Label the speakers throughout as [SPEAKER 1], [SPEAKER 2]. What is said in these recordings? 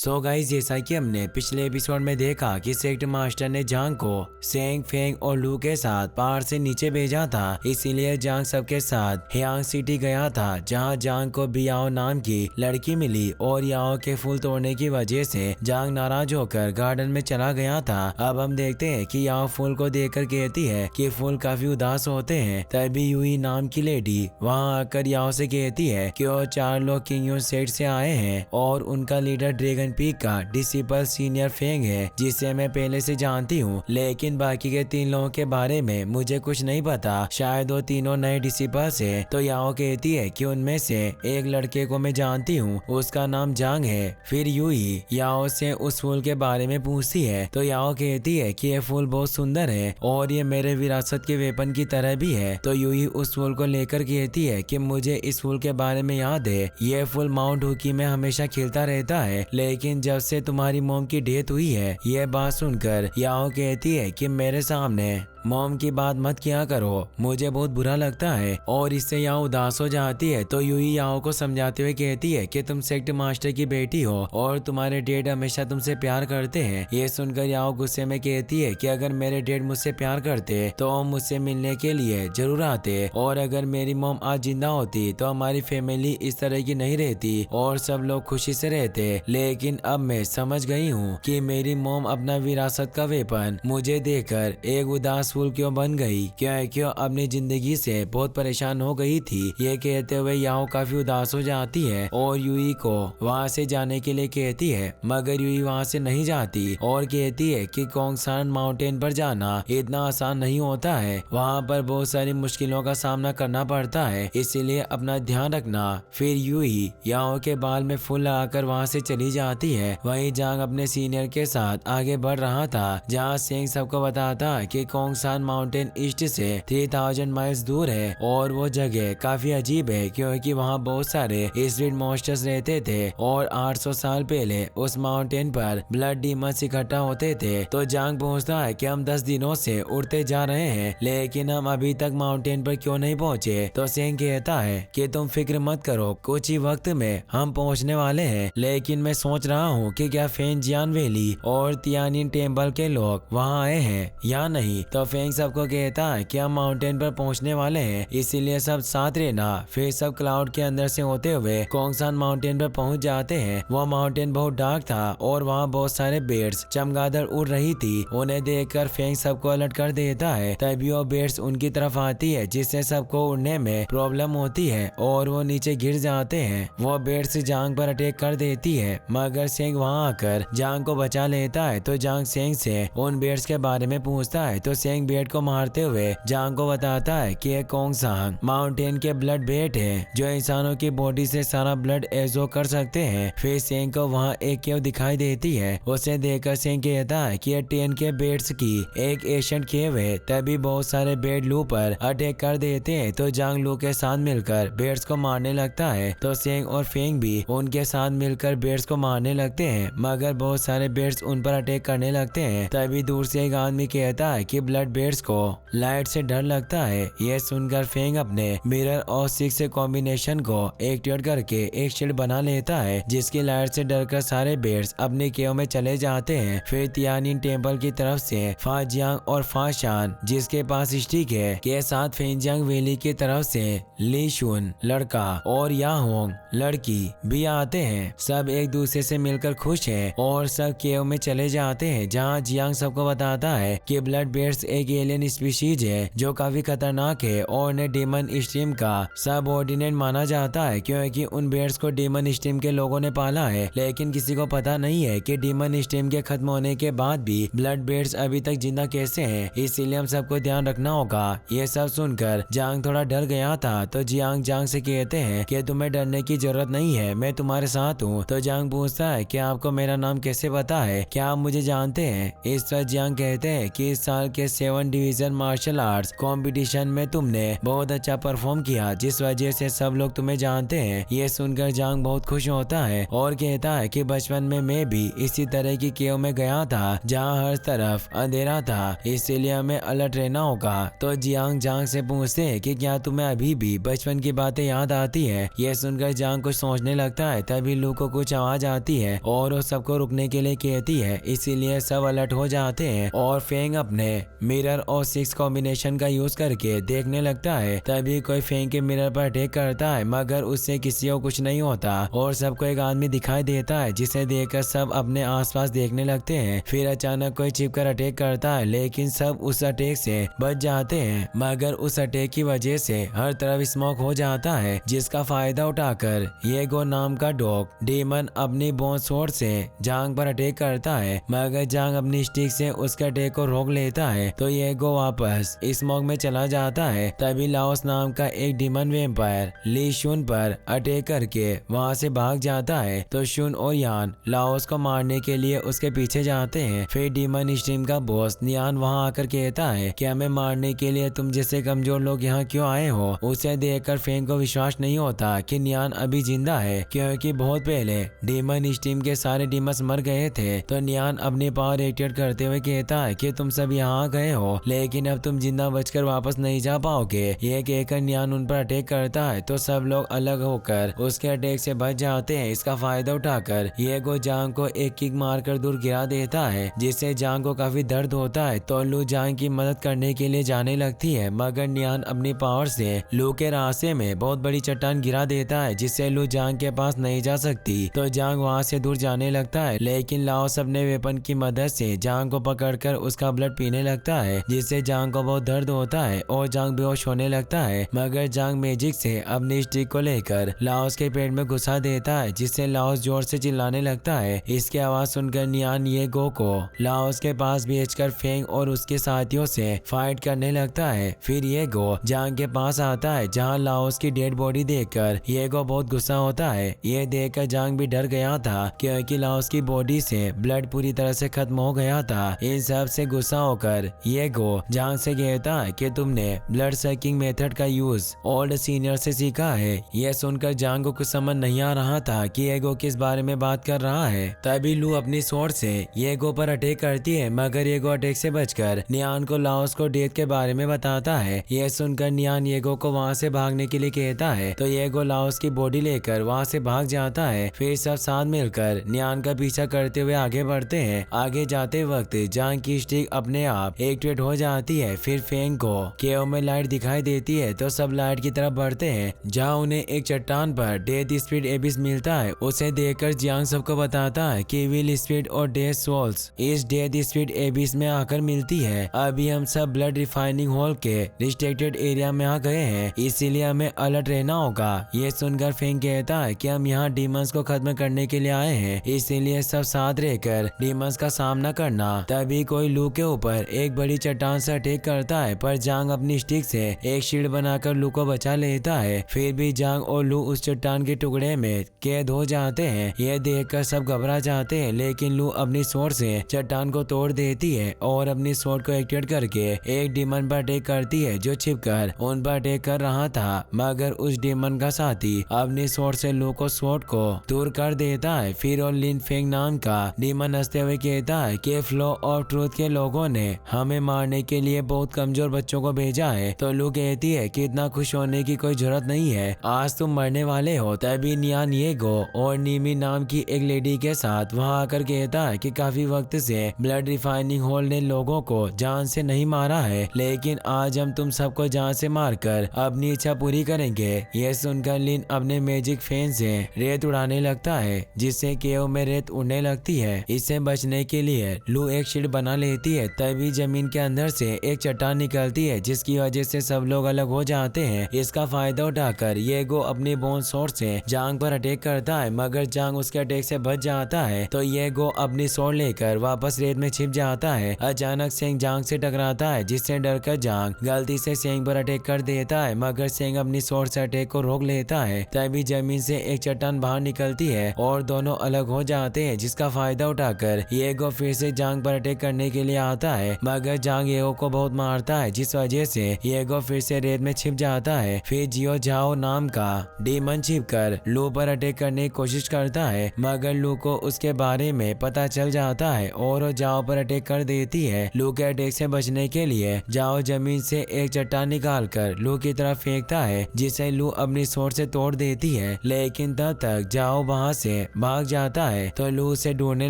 [SPEAKER 1] So guys, जैसा कि हमने पिछले एपिसोड में देखा कि सेक्ट मास्टर ने जांग को सेंग, फेंग और लू के साथ पहाड़ से नीचे भेजा था। इसीलिए जांग सबके साथ हियांग सिटी गया था, जहां जांग को बियाओ नाम की लड़की मिली और याओ के फूल तोड़ने की वजह से जांग नाराज होकर गार्डन में चला गया था। अब हम देखते हैं कि याओ फूल को देखकर कहती है कि फूल काफी उदास होते हैं। तभी यूई नाम की लेडी वहां आकर याओ से कहती है कि वो 4 लोग किंग सेट से आए हैं और उनका लीडर ड्रैगन पीक का डिसिपल सीनियर फेंग है, जिसे मैं पहले से जानती हूँ, लेकिन बाकी के 3 लोगों के बारे में मुझे कुछ नहीं पता। शायद वो तीनों नए डिसिपल्स है। तो याओ कहती है कि उनमें से एक लड़के को मैं जानती हूँ, उसका नाम जांग है। फिर यूई याओ से उस फूल के बारे में पूछती है तो याओ कहती है कि ये फूल बहुत सुंदर है और ये मेरे विरासत के वेपन की तरह भी है। तो यूई उस फूल को लेकर कहती है कि मुझे इस फूल के बारे में याद है, ये फूल माउंट हुकी में हमेशा खिलता रहता है, लेकिन जब से तुम्हारी मॉम की डेथ हुई है। यह बात सुनकर याओ कहती है कि मेरे सामने मॉम की बात मत किया करो, मुझे बहुत बुरा लगता है, और इससे याओ उदास हो जाती है। तो यूई याओ को समझाते हुए कहती है कि तुम सेक्ट मास्टर की बेटी हो और तुम्हारे डैड हमेशा तुमसे प्यार करते हैं। ये सुनकर याओ गुस्से में कहती है कि अगर मेरे डैड मुझसे प्यार करते तो वो मुझसे मिलने के लिए जरूर आते, और अगर मेरी मॉम आज जिंदा होती तो हमारी फैमिली इस तरह की नहीं रहती और सब लोग खुशी से रहते। लेकिन अब मैं समझ गई हूँ कि मेरी मॉम अपना विरासत का वेपन मुझे देकर एक उदास फूल क्यों बन गई, क्यों अपनी जिंदगी से बहुत परेशान हो गई थी। ये कहते हुए याओ काफी उदास हो जाती है और यूई को वहाँ से जाने के लिए कहती है, मगर यूई वहाँ से नहीं जाती और कहती है कि कोंगसान माउंटेन पर जाना इतना आसान नहीं होता है, वहाँ पर बहुत सारी मुश्किलों का सामना करना पड़ता है, इसीलिए अपना ध्यान रखना। फिर यूई याओ के बाल में फूल लगाकर वहाँ से चली जाती है। वहीं जांग अपने सीनियर के साथ आगे बढ़ रहा था, जहाँ सेंग सबको बताता है कि कोंगसान माउंटेन ईस्ट से 3000 माइल्स दूर है और वो जगह काफी अजीब है, क्योंकि वहाँ बहुत सारे स्ट्रीट मॉन्स्टर्स रहते थे और 800 साल पहले उस माउंटेन पर ब्लड डीमंस इकट्ठा होते थे। तो जांग पूछता है कि हम 10 दिनों से उड़ते जा रहे हैं, लेकिन हम अभी तक माउंटेन पर क्यों नहीं पहुँचे। तो सेंग कहता है कि तुम फिक्र मत करो, कुछ ही वक्त में हम पहुँचने वाले हैं, लेकिन मैं सोच रहा हूँ कि क्या फेंजियान वैली और तियानिन टेम्पल के लोग वहाँ आए हैं या नहीं। तो फेंग सबको कहता है कि हम माउंटेन पर पहुंचने वाले हैं, इसीलिए सब साथ रहना। फिर सब क्लाउड के अंदर से होते हुए कोंगसान माउंटेन पर पहुंच जाते हैं। वह माउंटेन बहुत डार्क था और वहाँ बहुत सारे बेड्स चमगादड़ उड़ रही थी। उन्हें देखकर फेंग सबको अलर्ट कर देता है। तभी वो बेड्स उनकी तरफ आती है, जिससे सबको उड़ने में प्रॉब्लम होती है और वो नीचे गिर जाते हैं। वो बेड्स जांग पर अटैक कर देती है, मगर सेंग वहाँ आकर जांग को बचा लेता है। तो जांग सेंग से उन बेड्स के बारे में पूछता है, तो सेंग बेड को मारते हुए जांग को बताता है कि ये कोंगसान माउंटेन के ब्लड बेड है, जो इंसानों की बॉडी से सारा ब्लड एब्जॉर्ब कर सकते हैं। फिर सेंग को वहाँ एक केव दिखाई देती है। उसे देखकर सेंग कहता है कि ये 10 के बेड्स की एक एशियंट केव है। तभी बहुत सारे बेड लू पर अटैक कर देते हैं। तो जांग लू के साथ मिलकर बेड्स को मारने लगता है। तो सेंग और फेंग भी उनके साथ मिलकर बेड्स को मारने लगते हैं, मगर बहुत सारे बेड्स उन पर अटैक करने लगते हैं। तभी दूर से एक आदमी कहता है कि ब्लड बेड्स को लाइट से डर लगता है। यह सुनकर फेंग अपने मिरर और 6 कॉम्बिनेशन को एक्टिवेट करके एक शील्ड बना लेता है, जिसकी लाइट से डरकर सारे बेड्स अपने केव में चले जाते हैं। फिर तियानिन टेम्पल की तरफ से फाजियांग और फाशान, जिसके पास स्टिक है, के साथ फेंजियांग वैली की तरफ से ली शुन लड़का और याहोंग लड़की भी आते हैं। सब एक दूसरे से मिलकर खुश हैं और सब केव में चले जाते हैं, जहाँ जियांग सबको बताता है कि ब्लड बेड्स एक एलियन स्पीशीज है जो काफी खतरनाक है और उन्हें डेमन स्ट्रीम का सबऑर्डिनेट माना जाता है, क्योंकि उन बेड्स को डेमन स्ट्रीम के लोगों ने पाला है। लेकिन किसी को पता नहीं है कि डेमन स्ट्रीम के खत्म होने के बाद भी ब्लड बेड्स अभी तक जिंदा कैसे हैं, इसीलिए हम सबको ध्यान रखना होगा। ये सब सुनकर जांग थोड़ा डर गया था। तो जियांग जांग से कहते हैं कि तुम्हें डरने की जरूरत नहीं है, मैं तुम्हारे साथ हूँ। तो जांग पूछता है कि आपको मेरा नाम कैसे पता है, क्या आप मुझे जानते हैं। इस पर जियांग कहते हैं कि इस साल के 7 डिवीजन मार्शल आर्ट्स कंपटीशन में तुमने बहुत अच्छा परफॉर्म किया, जिस वजह से सब लोग तुम्हें जानते हैं। ये सुनकर जांग बहुत खुश होता है और कहता है कि बचपन में मैं भी इसी तरह की केव में गया था जहाँ हर तरफ अंधेरा था, इसीलिए हमें अलर्ट रहना होगा। तो जियांग जांग से पूछते हैं कि क्या तुम्हें अभी भी बचपन की बातें याद आती है। ये सुनकर जांग कुछ सोचने लगता है, तभी लू को कुछ आवाज आती है और वो सबको रुकने के लिए कहती है, इसीलिए सब अलर्ट हो जाते हैं और फेंग अपने मिरर और 6 कॉम्बिनेशन का यूज करके देखने लगता है। तभी कोई फेंग के मिरर पर अटैक करता है, मगर उससे किसी को कुछ नहीं होता और सबको एक आदमी दिखाई देता है, जिसे देखकर सब अपने आसपास देखने लगते हैं। फिर अचानक कोई छिपकर अटैक करता है, लेकिन सब उस अटैक से बच जाते हैं, मगर उस अटैक की वजह से हर तरफ स्मोक हो जाता है, जिसका फायदा उठाकर येगो नाम का डॉग डीमन अपनी बोन स्वॉर्ड से जांग पर अटैक करता है, मगर जांग अपनी स्टिक से उसके अटैक को रोक लेता है। तो येगो वापस स्मोक में चला जाता है। तभी लाओस नाम का एक डीमन वेम्पायर ली शुन पर अटैक करके वहाँ से भाग जाता है। तो शुन और यान लाओस को मारने के लिए उसके पीछे जाते हैं। फिर डीमन स्ट्रीम का बॉस नियान वहाँ आकर कहता है कि हमें मारने के लिए तुम जैसे कमजोर लोग यहाँ क्यों आए हो। उसे देखकर फेंग को विश्वास नहीं होता कि नियान अभी जिंदा है, क्योंकि बहुत पहले डीमन स्ट्रीम के सारे डीमंस मर गए थे। तो नियान अपनी पावर एक्टिवेट करते हुए कहता है कि तुम सब यहाँ गए हो, लेकिन अब तुम जिंदा बचकर वापस नहीं जा पाओगे। ये कहकर नियान उन पर अटैक करता है, तो सब लोग अलग होकर उसके अटैक से बच जाते हैं। इसका फायदा उठाकर येगो जांग को एक किक मारकर दूर गिरा देता है, जिससे जांग को काफी दर्द होता है। तो लू जांग की मदद करने के लिए जाने लगती है, मगर नियान अपनी पावर से लू के रास्ते में बहुत बड़ी चट्टान गिरा देता है, जिससे लू जांग के पास नहीं जा सकती। तो जांग वहाँ से दूर जाने लगता है, लेकिन लाओस अपने वेपन की मदद से जांग को पकड़कर उसका ब्लड पीने लगता है, जिससे जांग को बहुत दर्द होता है और जांग बेहोश होने लगता है। मगर जांग मैजिक से अपनी स्टिक को लेकर लाओस के पेट में घुसा देता है, जिससे लाओस जोर से चिल्लाने लगता है। इसकी आवाज सुनकर नियान येगो को लाओस के पास भेजकर फेंग और उसके साथियों से फाइट करने लगता है। फिर येगो जांग के पास आता है, जहाँ लाओस की डेड बॉडी देखकर येगो बहुत गुस्सा होता है। ये देखकर जांग भी डर गया था, क्योंकि लाओस की बॉडी से ब्लड पूरी तरह से खत्म हो गया था। इन सब से गुस्सा होकर येगो जांग से कहता है कि तुमने ब्लड सकिंग मेथड का यूज ओल्ड सीनियर से सीखा है। यह सुनकर जांग को कुछ समझ नहीं आ रहा था कि येगो किस बारे में बात कर रहा है। तभी लू अपनी स्वॉर्ड से येगो पर अटैक करती है, मगर येगो अटैक से बचकर नियान को लाओस को डेथ के बारे में बताता है। यह सुनकर नियान येगो को वहाँ से भागने के लिए कहता है, तो येगो लाओस की बॉडी लेकर वहाँ से भाग जाता है। फिर सब साथ मिलकर नियान का पीछा करते हुए आगे बढ़ते हैं। आगे जाते वक्त जांग की स्टिक अपने आप एक्टिवेट हो जाती है। फिर फेंग को केव में लाइट दिखाई देती है, तो सब लाइट की तरफ बढ़ते हैं, जहाँ उन्हें एक चट्टान पर डेथ स्पीड एबिस मिलता है। उसे देखकर जियांग सबको बताता है कि विल स्पीड और डेथ सोल्स इस डेथ स्पीड एबिस में आकर मिलती है। अभी हम सब ब्लड रिफाइनिंग हॉल के रिस्ट्रिक्टेड एरिया में आ गए हैं, इसीलिए हमें अलर्ट रहना होगा। ये सुनकर फेंग कहता है कि हम यहाँ डीमंस को खत्म करने के लिए आए हैं, इसीलिए सब साथ रहकर डीमंस का सामना करना। तभी कोई लू के ऊपर एक बड़ी चट्टान से अटैक करता है, पर जांग अपनी स्टिक से एक शील्ड बनाकर लू को बचा लेता है। फिर भी जांग और लू उस चट्टान के टुकड़े में कैद हो जाते हैं। यह देखकर सब घबरा जाते हैं, लेकिन लू अपनी स्वॉर्ड से चट्टान को तोड़ देती है और अपनी स्वॉर्ड को एक्टिवेट करके एक डीमन पर अटैक करती है, जो छिपकर उन पर अटैक कर रहा था। मगर उस डीमन का साथी अपनी स्वॉर्ड से लू को स्वॉर्ड को दूर कर देता है। फिर और लिन फेंग नाम का डीमन हंसते हुए कहता है कि फ्लो ऑफ ट्रूथ के लोगों ने हमें मारने के लिए बहुत कमजोर बच्चों को भेजा है। तो लू कहती है कि इतना खुश होने की कोई जरूरत नहीं है, आज तुम मरने वाले हो। तभी नियान येगो और नीमी नाम की एक लेडी के साथ वहाँ आकर कहता है कि काफी वक्त से ब्लड रिफाइनिंग हॉल ने लोगों को जान से नहीं मारा है, लेकिन आज हम तुम सबको जान से मारकर अपनी इच्छा पूरी करेंगे। यह सुनकर लिन अपने मैजिक फैन से रेत उड़ाने लगता है, जिससे केव में रेत उड़ने लगती है। इससे बचने के लिए लू एक शील्ड बना लेती है। तभी जमीन के अंदर से एक चट्टान निकलती है, जिसकी वजह से सब लोग अलग हो जाते हैं। इसका फायदा उठाकर येगो अपनी बोन स्वॉर्ड से जांग पर अटैक करता है, मगर जांग उसके अटैक से बच जाता है। तो येगो अपनी स्वॉर्ड लेकर वापस रेत में छिप जाता है। अचानक सेंग जांग से टकराता है, जिससे डरकर जांग गलती से सेंग पर अटैक कर देता है, मगर सेंग अपनी स्वॉर्ड से अटैक को रोक लेता है। तभी जमीन से एक चट्टान बाहर निकलती है और दोनों अलग हो जाते हैं, जिसका फायदा उठाकर येगो फिर से जांग पर अटैक करने के लिए आता है, मगर मगर जांग येगो को बहुत मारता है, जिस वजह से येगो फिर से रेत में छिप जाता है। फिर जियो जाओ नाम का डीमन छिप कर लू पर अटैक करने की कोशिश करता है, मगर लू को उसके बारे में पता चल जाता है और वो जाओ पर अटैक कर देती है। लू के अटैक से बचने के लिए जाओ जमीन से एक चट्टान निकाल कर लू की तरफ फेंकता है, जिसे लू अपनी सोर्स से तोड़ देती है। लेकिन तब तक जाओ वहां से भाग जाता है तो लू उसे ढूंढने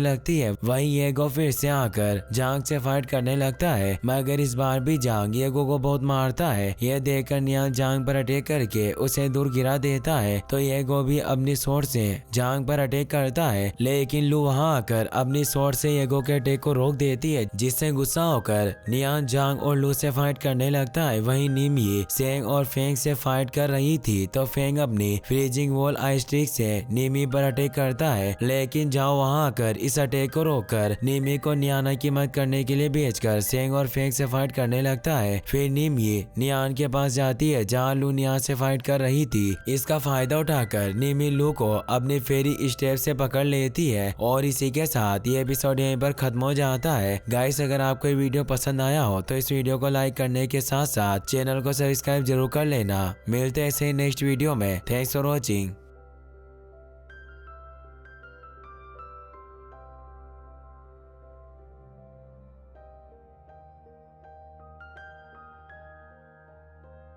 [SPEAKER 1] लगती है। वहीं येगो फिर से आकर जांग से फाइट करने लगता है, मगर इस बार भी जांग येगो को बहुत मारता है। यह देखकर नियान जांग पर अटैक करके उसे दूर गिरा देता है, तो येगो भी अपनी सोर्स से जांग पर अटैक करता है, लेकिन लू वहां आकर अपनी सोर्स से येगो के अटैक को रोक देती है, जिससे गुस्सा होकर नियान जांग और लू से फाइट करने लगता है। वहीं निमी सेंग और फेंग से फाइट कर रही थी, तो फेंग अपनी फ्रीजिंग वॉल आइस ट्रिक से निमी पर अटैक करता है, लेकिन जाओ वहां आकर इस अटैक को रोककर निमी को नियाना की मदद करने के लिए भेजकर सेंग और फेंग से फाइट करने लगता है। फिर निमी नियान के पास जाती है जहाँ लू नियान से फाइट कर रही थी। इसका फायदा उठाकर निमी लू को अपनी फेरी स्टेप से पकड़ लेती है और इसी के साथ ये एपिसोड यहीं पर खत्म हो जाता है। गाइस, अगर आपको ये वीडियो पसंद आया हो तो इस वीडियो को लाइक करने के साथ साथ चैनल को सब्सक्राइब जरूर कर लेना। मिलते हैं ऐसे नेक्स्ट वीडियो में। Thanks for watching.